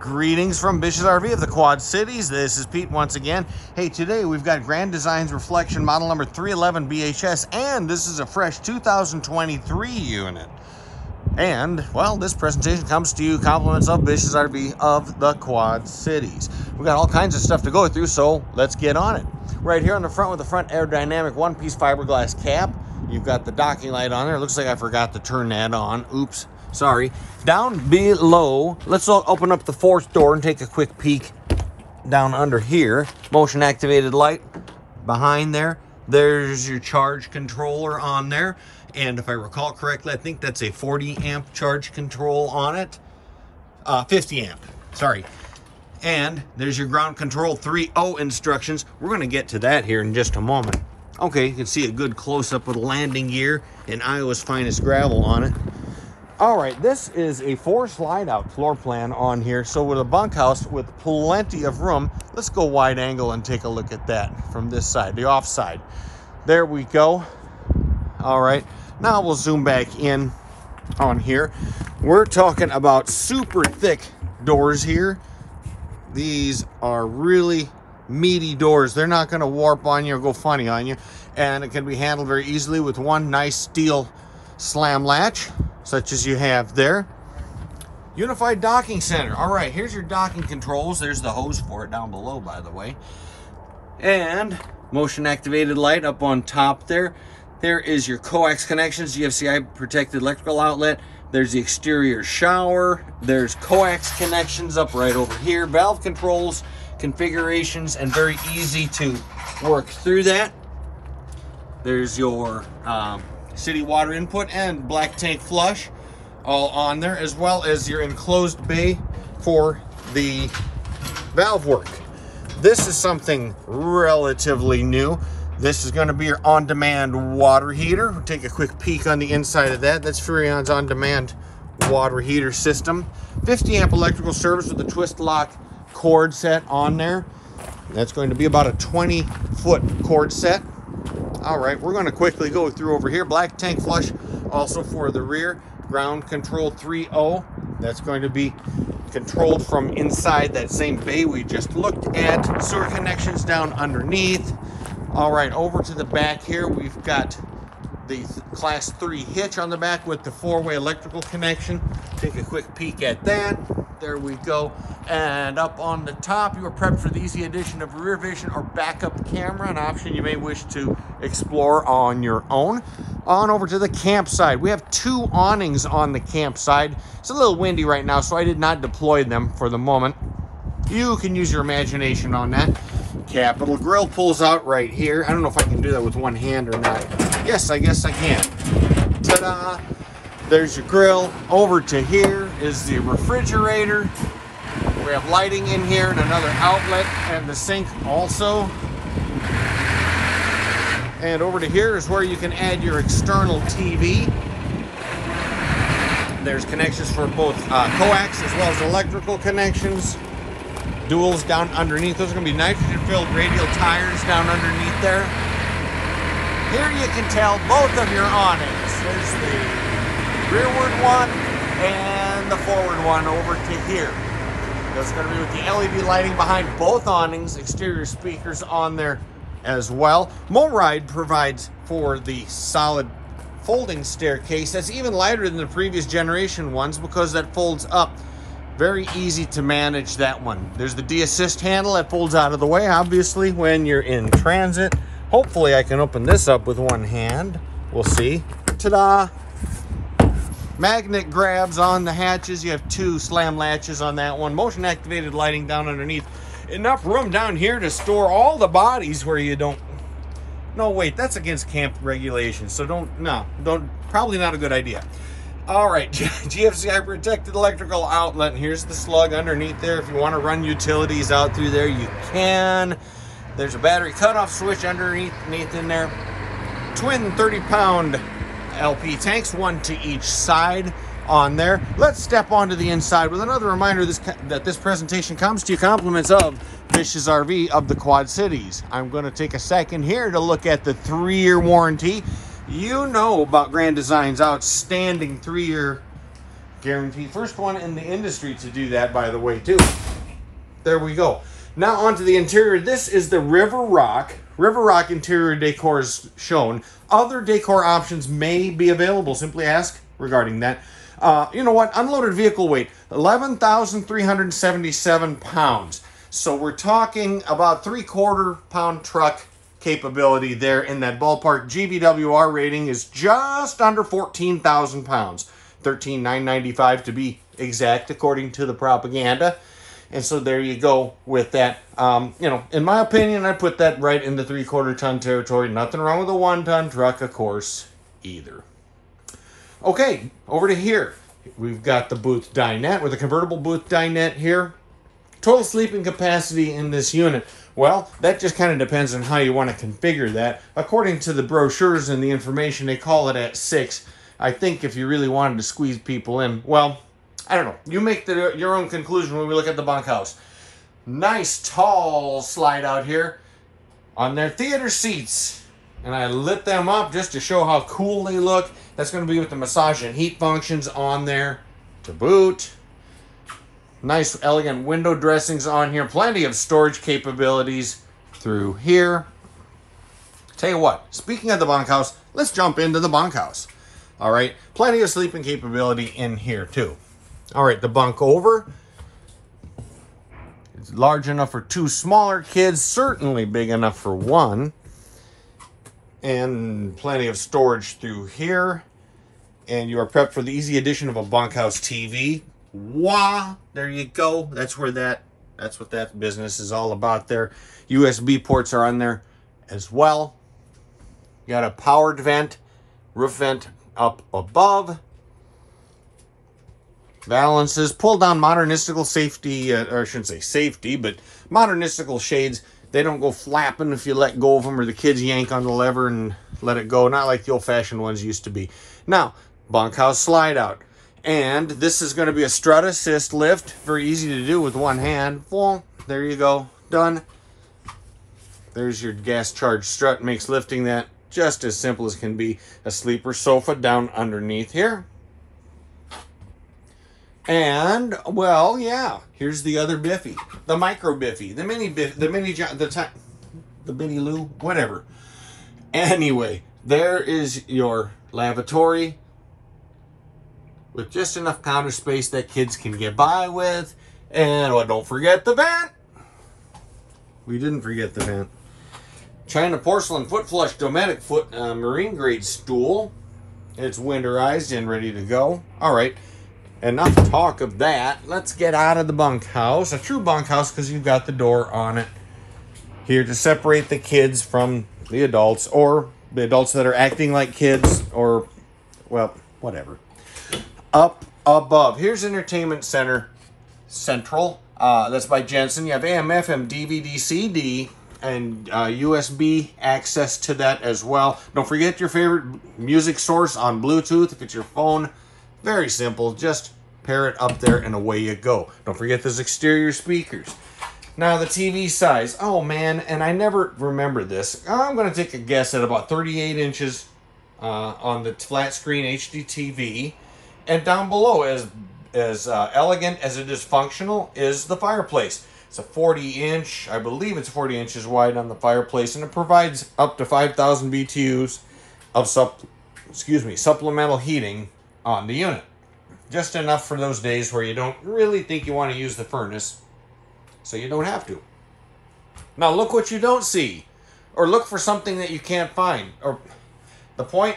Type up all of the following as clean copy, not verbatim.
Greetings from Bish's RV of the Quad Cities. This is Pete once again. Hey, today we've got Grand Designs Reflection model number 311 BHS, and this is a fresh 2023 unit. And, well, this presentation comes to you compliments of Bish's RV of the Quad Cities. We've got all kinds of stuff to go through, so let's get on it. Right here on the front with the front aerodynamic one-piece fiberglass cap, you've got the docking light on there. It looks like I forgot to turn that on. Oops. Sorry. Down below, let's open up the fourth door and take a quick peek down under here. Motion activated light behind there. There's your charge controller on there. And if I recall correctly, I think that's a 40 amp charge control on it. 50 amp, sorry. And there's your ground control 3.0 instructions. We're going to get to that here in just a moment. Okay, you can see a good close-up with landing gear and Iowa's finest gravel on it. All right, this is a 4 slide-out floor plan on here. So with a bunkhouse with plenty of room, let's go wide angle and take a look at that from this side, the off side. There we go. All right, now we'll zoom back in on here. We're talking about super thick doors here. These are really meaty doors. They're not going to warp on you or go funny on you. And it can be handled very easily with one nice steel slam latch, such as you have there. Unified docking center. All right, here's your docking controls. There's the hose for it down below, by the way. And motion activated light up on top there. There is your coax connections, GFCI protected electrical outlet. There's the exterior shower. There's coax connections up right over here. Valve controls, configurations, and very easy to work through that. There's your city water input and black tank flush all on there, as well as your enclosed bay for the valve work. This is something relatively new. This is going to be your on-demand water heater. We'll take a quick peek on the inside of that. That's Furrion's on-demand water heater system. 50 amp electrical service with a twist lock cord set on there. That's going to be about a 20-foot cord set. All right, we're going to quickly go through over here. Black tank flush also for the rear. Ground control 3.0. That's going to be controlled from inside that same bay we just looked at. Sewer connections down underneath. All right, over to the back here, we've got the class 3 hitch on the back with the 4-way electrical connection. Take a quick peek at that. There we go. And up on the top, you are prepped for the easy addition of rear vision or backup camera, an option you may wish to explore on your own. On over to the campsite. We have 2 awnings on the campsite. It's a little windy right now, so I did not deploy them for the moment. You can use your imagination on that. Capital grill pulls out right here. I don't know if I can do that with one hand or not. Yes, I guess I can. Ta-da! There's your grill. Over to here is the refrigerator. We have lighting in here and another outlet and the sink also. And over to here is where you can add your external TV. There's connections for both coax as well as electrical connections. Duals down underneath. Those are going to be nitrogen-filled radial tires down underneath there. Here you can tell both of your awnings. There's the rearward one and the forward one over to here. That's going to be with the LED lighting behind both awnings. Exterior speakers on there as well. MoRide provides for the solid folding staircase. That's even lighter than the previous generation ones because that folds up. Very easy to manage that one. There's the de-assist handle that folds out of the way, obviously, when you're in transit. Hopefully I can open this up with one hand. We'll see. Ta-da! Magnet grabs on the hatches. You have 2 slam latches on that one. Motion activated lighting down underneath. Enough room down here to store all the bodies where you don't... No, wait, that's against camp regulations. So don't, probably not a good idea. All right, GFCI protected electrical outlet. And here's the slug underneath there. If you want to run utilities out through there, you can. There's a battery cutoff switch underneath in there. Twin 30-pound LP tanks, 1 to each side on there. Let's step onto the inside with another reminder that this presentation comes to you compliments of Bish's RV of the Quad Cities. I'm going to take a second here to look at the 3-year warranty. You know about Grand Design's outstanding 3-year Guarantee. First one in the industry to do that, by the way, too. There we go. Now onto the interior. This is the River Rock. River Rock interior decor is shown. Other decor options may be available. Simply ask regarding that. You know what? Unloaded vehicle weight, 11,377 pounds. So we're talking about 3/4 pound truck capability there in that ballpark. GVWR rating is just under 14,000 pounds. 13,995 to be exact, according to the propaganda. And so there you go with that. You know, in my opinion, I put that right in the 3/4 ton territory. Nothing wrong with a 1-ton truck, of course, either. Okay, over to here. We've got the booth dinette with a convertible booth dinette here. Total sleeping capacity in this unit. Well, that just kind of depends on how you want to configure that. According to the brochures and the information, they call it at 6. I think if you really wanted to squeeze people in, well, I don't know. You make your own conclusion when we look at the bunkhouse. Nice tall slide out here on their theater seats. And I lit them up just to show how cool they look. That's going to be with the massage and heat functions on there to boot. Nice elegant window dressings on here. Plenty of storage capabilities through here. Tell you what, speaking of the bunkhouse, let's jump into the bunkhouse. All right, plenty of sleeping capability in here too. All right, the bunk over. It's large enough for 2 smaller kids, certainly big enough for 1. And plenty of storage through here. And you are prepped for the easy addition of a bunkhouse TV. Wah! There you go. That's what that business is all about there. USB ports are on there as well. You got a powered vent, roof vent up above. Balances, pull down modernistical safety, or I shouldn't say safety, but modernistical shades. They don't go flapping if you let go of them or the kids yank on the lever and let it go. Not like the old-fashioned ones used to be. Now, bunkhouse slide out. And this is going to be a strut assist lift. Very easy to do with one hand. Well, there you go. Done. There's your gas charged strut. Makes lifting that just as simple as can be. A sleeper sofa down underneath here. And, well, yeah. Here's the other Biffy. The micro Biffy. The mini Biffy. The mini Lou. Whatever. Anyway, there is your lavatory. With just enough counter space that kids can get by with. And, well, don't forget the vent. We didn't forget the vent. China porcelain foot flush Dometic foot marine grade stool. It's winterized and ready to go. All right. Enough talk of that. Let's get out of the bunkhouse. A true bunkhouse because you've got the door on it. Here to separate the kids from the adults. Or the adults that are acting like kids. Or, well, whatever. Up above. Here's Entertainment Center Central. That's by Jensen. You have AM, FM, DVD, CD, and USB access to that as well. Don't forget your favorite music source on Bluetooth. If it's your phone, very simple. Just pair it up there and away you go. Don't forget those exterior speakers. Now the TV size. Oh man, and I never remember this. I'm going to take a guess at about 38 inches on the flat screen HD TV. And down below, as elegant as it is functional, is the fireplace. It's a 40-inch, I believe it's 40 inches wide on the fireplace, and it provides up to 5,000 BTUs of supplemental heating on the unit. Just enough for those days where you don't really think you want to use the furnace, so you don't have to. Now look what you don't see, or look for something that you can't find. Or the point.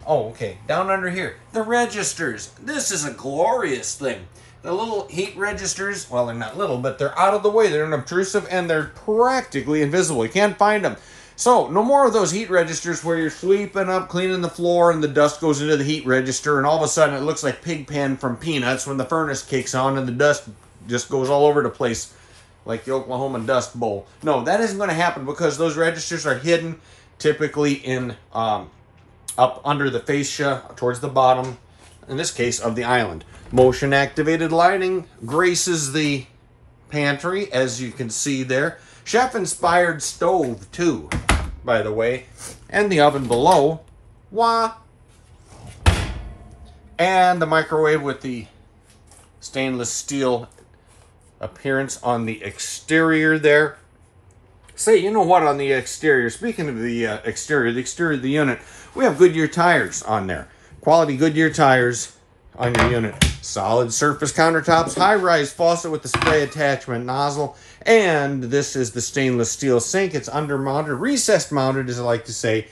Oh, okay. Down under here. The registers. This is a glorious thing. The little heat registers, well, they're not little, but they're out of the way. They're unobtrusive, and they're practically invisible. You can't find them. So, no more of those heat registers where you're sweeping up, cleaning the floor, and the dust goes into the heat register, and all of a sudden it looks like Pigpen from Peanuts when the furnace kicks on and the dust just goes all over the place like the Oklahoma Dust Bowl. No, that isn't going to happen because those registers are hidden typically in up under the fascia towards the bottom, in this case, of the island. Motion activated lighting graces the pantry, as you can see there. Chef inspired stove too, by the way, and the oven below. Wah! And the microwave with the stainless steel appearance on the exterior there. Say, you know what, on the exterior, speaking of the exterior of the unit, we have Goodyear tires on there. Quality Goodyear tires on your unit. Solid surface countertops, high-rise faucet with the spray attachment nozzle, and this is the stainless steel sink. It's under-mounted, recessed mounted, as I like to say.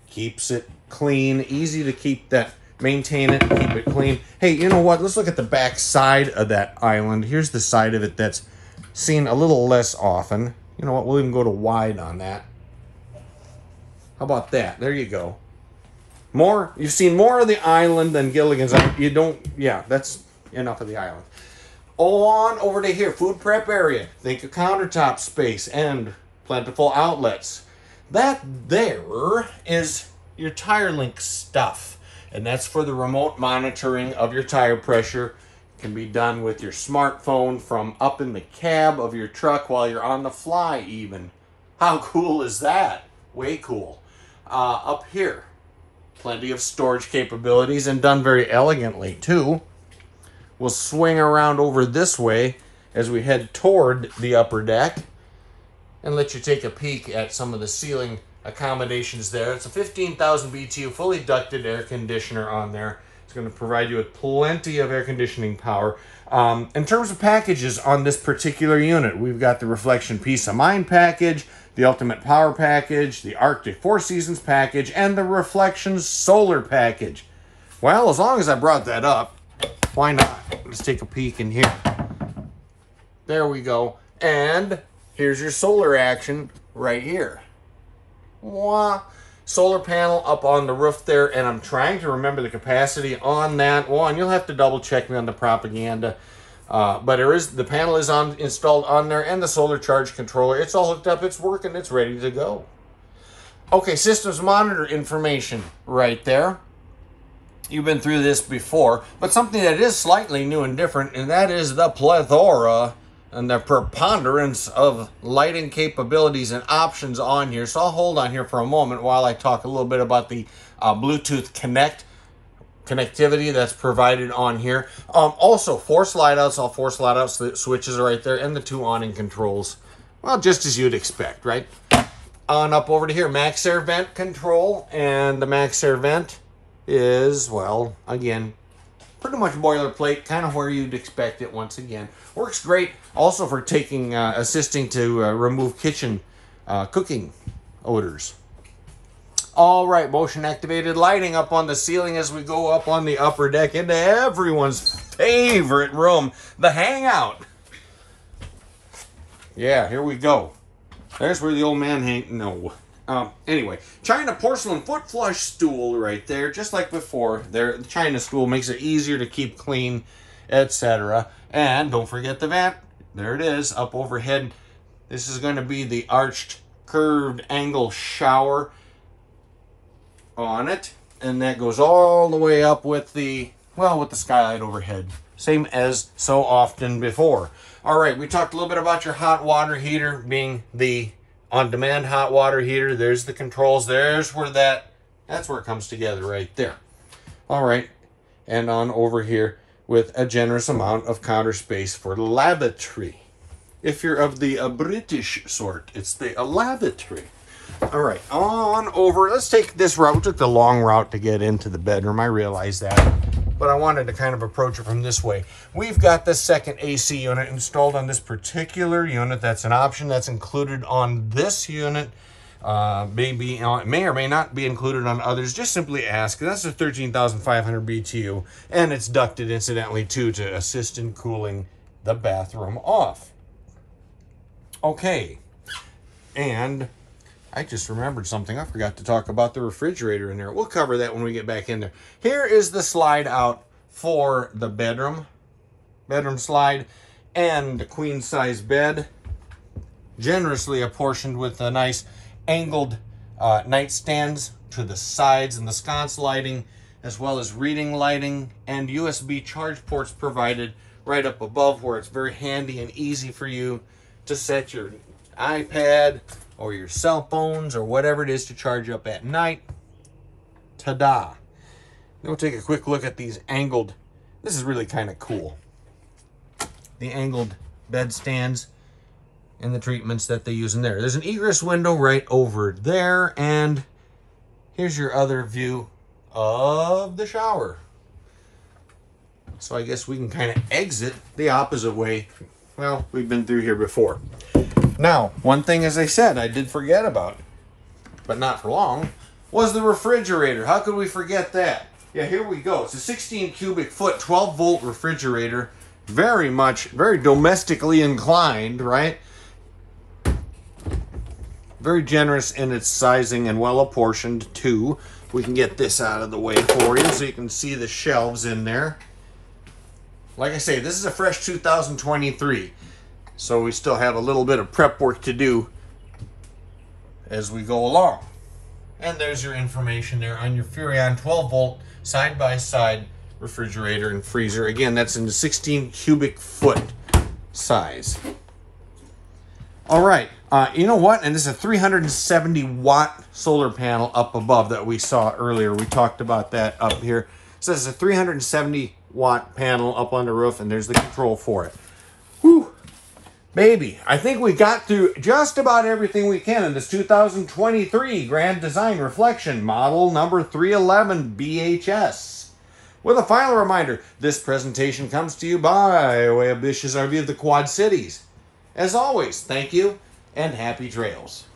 Keeps it clean, easy to keep that, maintain it, keep it clean. Hey, you know what? Let's look at the back side of that island. Here's the side of it that's seen a little less often. You know what? We'll even go to wide on that. How about that? There you go. More. You've seen more of the island than Gilligan's Island. You don't. Yeah, that's enough of the island. On over to here. Food prep area. Think of countertop space and plentiful outlets. That there is your tire link stuff. And that's for the remote monitoring of your tire pressure. Can be done with your smartphone from up in the cab of your truck while you're on the fly even. How cool is that? Way cool. Up here, plenty of storage capabilities and done very elegantly too. We'll swing around over this way as we head toward the upper deck and let you take a peek at some of the ceiling accommodations there. It's a 15,000 BTU fully ducted air conditioner on there. It's going to provide you with plenty of air conditioning power. In terms of packages on this particular unit, we've got the Reflection Peace of Mind package, the Ultimate Power package, the Arctic Four Seasons package, and the Reflection Solar package. Well, as long as I brought that up, why not? Let's take a peek in here. There we go. And here's your solar action right here. Wah. Solar panel up on the roof there, and I'm trying to remember the capacity on that one. You'll have to double check me on the propaganda, but the panel is installed on there, and the solar charge controller. It's all hooked up, it's working, it's ready to go. Okay, systems monitor information right there. You've been through this before, but something that is slightly new and different, and that is the plethora and the preponderance of lighting capabilities and options on here. So I'll hold on here for a moment while I talk a little bit about the Bluetooth connectivity that's provided on here. Also, 4 slide outs, all 4 slide out switches are right there, and the 2 awning controls. Well, just as you'd expect, right? On up over to here, max air vent control, and the max air vent is, well, again, pretty much boilerplate, kind of where you'd expect it once again. Works great also for assisting to remove kitchen cooking odors. All right, motion activated lighting up on the ceiling as we go up on the upper deck into everyone's favorite room, the hangout. Yeah, here we go. There's where the old man anyway, China porcelain foot flush stool right there, just like before. The China stool makes it easier to keep clean, etc. And don't forget the vent. There it is, up overhead. This is going to be the arched, curved angle shower on it. And that goes all the way up with the skylight overhead. Same as so often before. All right, we talked a little bit about your hot water heater being the on-demand hot water heater. There's the controls. That's where it comes together right there. All right, and on over here with a generous amount of counter space for lavatory. If you're of the British sort, it's the lavatory. All right, on over. Let's take this route. We took the long route to get into the bedroom. I realize that, but I wanted to kind of approach it from this way. We've got the second AC unit installed on this particular unit. That's an option that's included on this unit. May or may not be included on others. Just simply ask. That's a 13,500 BTU, and it's ducted incidentally too to assist in cooling the bathroom off. Okay, and I just remembered something. I forgot to talk about the refrigerator in there. We'll cover that when we get back in there. Here is the slide out for the bedroom slide and the queen size bed, generously apportioned with a nice angled nightstands to the sides and the sconce lighting, as well as reading lighting and USB charge ports provided right up above, where it's very handy and easy for you to set your iPad or your cell phones or whatever it is to charge up at night. Ta-da! Then we'll take a quick look at these angled. This is really kind of cool. the angled bed stands and the treatments that they use in there. There's an egress window right over there, and here's your other view of the shower. So I guess we can kind of exit the opposite way. Well, we've been through here before. Now, one thing, as I said, I did forget about, but not for long, was the refrigerator. How could we forget that? Yeah, here we go. It's a 16 cubic foot, 12 volt refrigerator. Very domestically inclined, right? Very generous in its sizing and well apportioned too. We can get this out of the way for you so you can see the shelves in there. Like I say, this is a fresh 2023, so we still have a little bit of prep work to do as we go along. And there's your information there on your Furrion 12 volt side-by-side refrigerator and freezer. Again, that's in the 16 cubic foot size. All right, you know what? And this is a 370 watt solar panel up above that we saw earlier. We talked about that up here. So this is a 370 watt panel up on the roof, and there's the control for it. Whew. Baby, I think we got through just about everything we can in this 2023 Grand Design Reflection model number 311 BHS. With a final reminder, this presentation comes to you by way of Bish's RV of the Quad Cities. As always, thank you and happy trails.